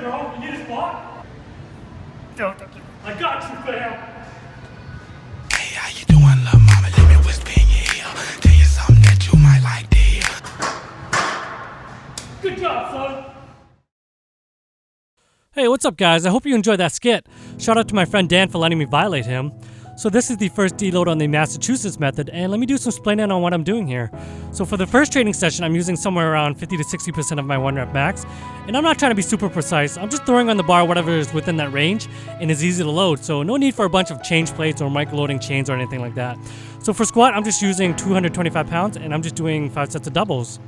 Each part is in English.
bro. You need a spot? No, thank you. I got you, fam. Hey, how you doing, love mama? Let me whisper in your ear. Tell you something that you might like to hear. Good job, son. Hey, what's up guys? I hope you enjoyed that skit. Shout out to my friend Dan for letting me violate him. So this is the first deload on the Massachusetts method, and let me do some explaining on what I'm doing here. So for the first training session, I'm using somewhere around 50 to 60% of my 1 rep max, and I'm not trying to be super precise. I'm just throwing on the bar whatever is within that range, and it's easy to load, so no need for a bunch of change plates or micro-loading chains or anything like that. So for squat, I'm just using 225 pounds, and I'm just doing 5 sets of doubles.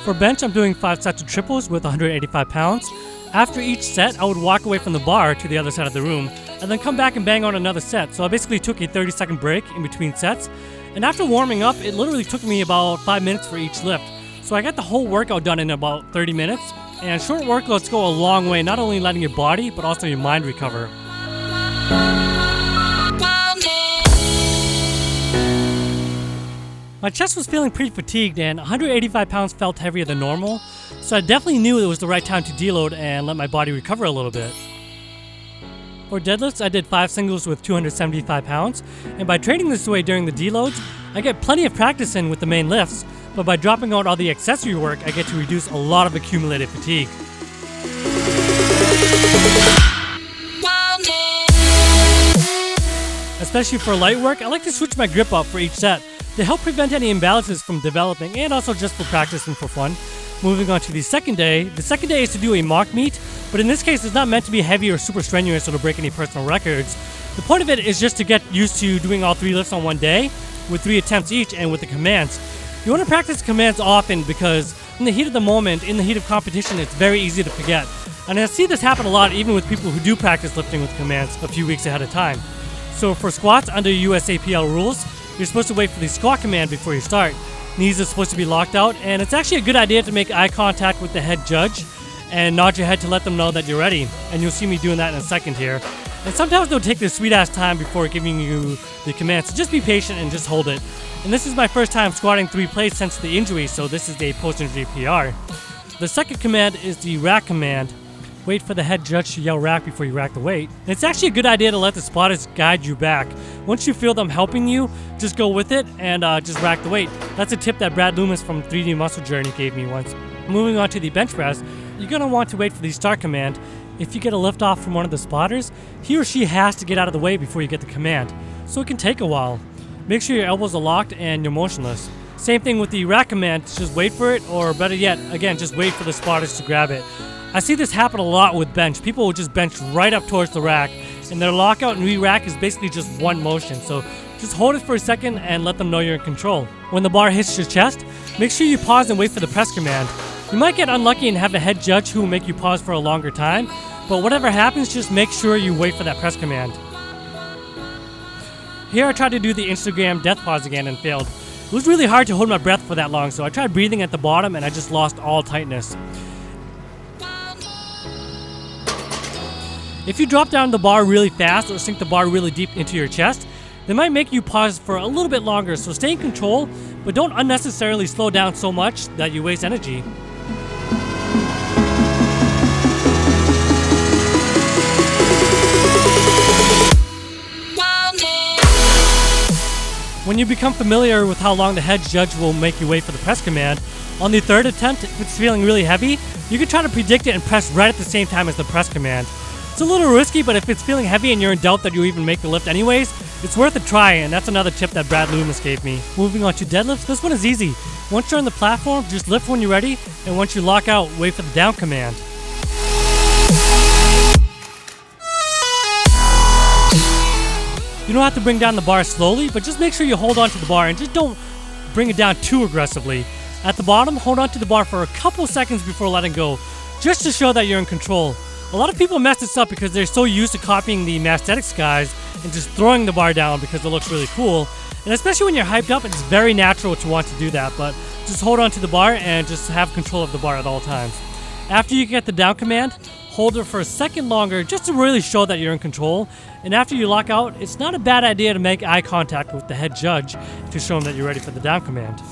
For bench, I'm doing 5 sets of triples with 185 pounds. After each set, I would walk away from the bar to the other side of the room, and then come back and bang out another set. So I basically took a 30-second break in between sets. And after warming up, it literally took me about 5 minutes for each lift. So I got the whole workout done in about 30 minutes. And short workouts go a long way, not only letting your body, but also your mind recover. My chest was feeling pretty fatigued, and 185 pounds felt heavier than normal, so I definitely knew it was the right time to deload and let my body recover a little bit. For deadlifts, I did 5 singles with 275 pounds, and by training this way during the deloads, I get plenty of practice in with the main lifts, but by dropping out all the accessory work, I get to reduce a lot of accumulated fatigue. Especially for light work, I like to switch my grip up for each set to help prevent any imbalances from developing, and also just for practice and for fun. Moving on to the second day is to do a mock meet, but in this case it's not meant to be heavy or super strenuous or to break any personal records. The point of it is just to get used to doing all 3 lifts on one day with 3 attempts each and with the commands. You want to practice commands often because in the heat of the moment, in the heat of competition, it's very easy to forget. And I see this happen a lot even with people who do practice lifting with commands a few weeks ahead of time. So for squats under USAPL rules, you're supposed to wait for the squat command before you start. Knees are supposed to be locked out, and it's actually a good idea to make eye contact with the head judge and nod your head to let them know that you're ready. And you'll see me doing that in a second here. And sometimes they'll take this sweet ass time before giving you the command, so just be patient and just hold it. And this is my first time squatting 3 plates since the injury, so this is a post-injury PR. The second command is the rack command. Wait for the head judge to yell rack before you rack the weight. And it's actually a good idea to let the spotters guide you back. Once you feel them helping you, just go with it and just rack the weight. That's a tip that Brad Loomis from 3D Muscle Journey gave me once. Moving on to the bench press, you're going to want to wait for the start command. If you get a lift off from one of the spotters, he or she has to get out of the way before you get the command. So it can take a while. Make sure your elbows are locked and you're motionless. Same thing with the rack command, just wait for it, or better yet, again, just wait for the spotters to grab it. I see this happen a lot with bench. People will just bench right up towards the rack, and their lockout and re-rack is basically just one motion. So just hold it for a second and let them know you're in control. When the bar hits your chest, make sure you pause and wait for the press command. You might get unlucky and have a head judge who will make you pause for a longer time, but whatever happens, just make sure you wait for that press command. Here I tried to do the Instagram death pause again and failed. It was really hard to hold my breath for that long, so I tried breathing at the bottom and I just lost all tightness. If you drop down the bar really fast or sink the bar really deep into your chest, they might make you pause for a little bit longer, so stay in control, but don't unnecessarily slow down so much that you waste energy. When you become familiar with how long the head judge will make you wait for the press command, on the third attempt, if it's feeling really heavy, you can try to predict it and press right at the same time as the press command. It's a little risky, but if it's feeling heavy and you're in doubt that you'll even make the lift anyways, it's worth a try, and that's another tip that Brad Loomis gave me. Moving on to deadlifts, this one is easy. Once you're on the platform, just lift when you're ready, and once you lock out, wait for the down command. You don't have to bring down the bar slowly, but just make sure you hold on to the bar and just don't bring it down too aggressively. At the bottom, hold on to the bar for a couple seconds before letting go, just to show that you're in control. A lot of people mess this up because they're so used to copying the Masthetics guys and just throwing the bar down because it looks really cool. And especially when you're hyped up, it's very natural to want to do that, but just hold on to the bar and just have control of the bar at all times. After you get the down command, hold it for a second longer just to really show that you're in control. And after you lock out, it's not a bad idea to make eye contact with the head judge to show him that you're ready for the down command.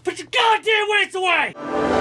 Put your goddamn weights away!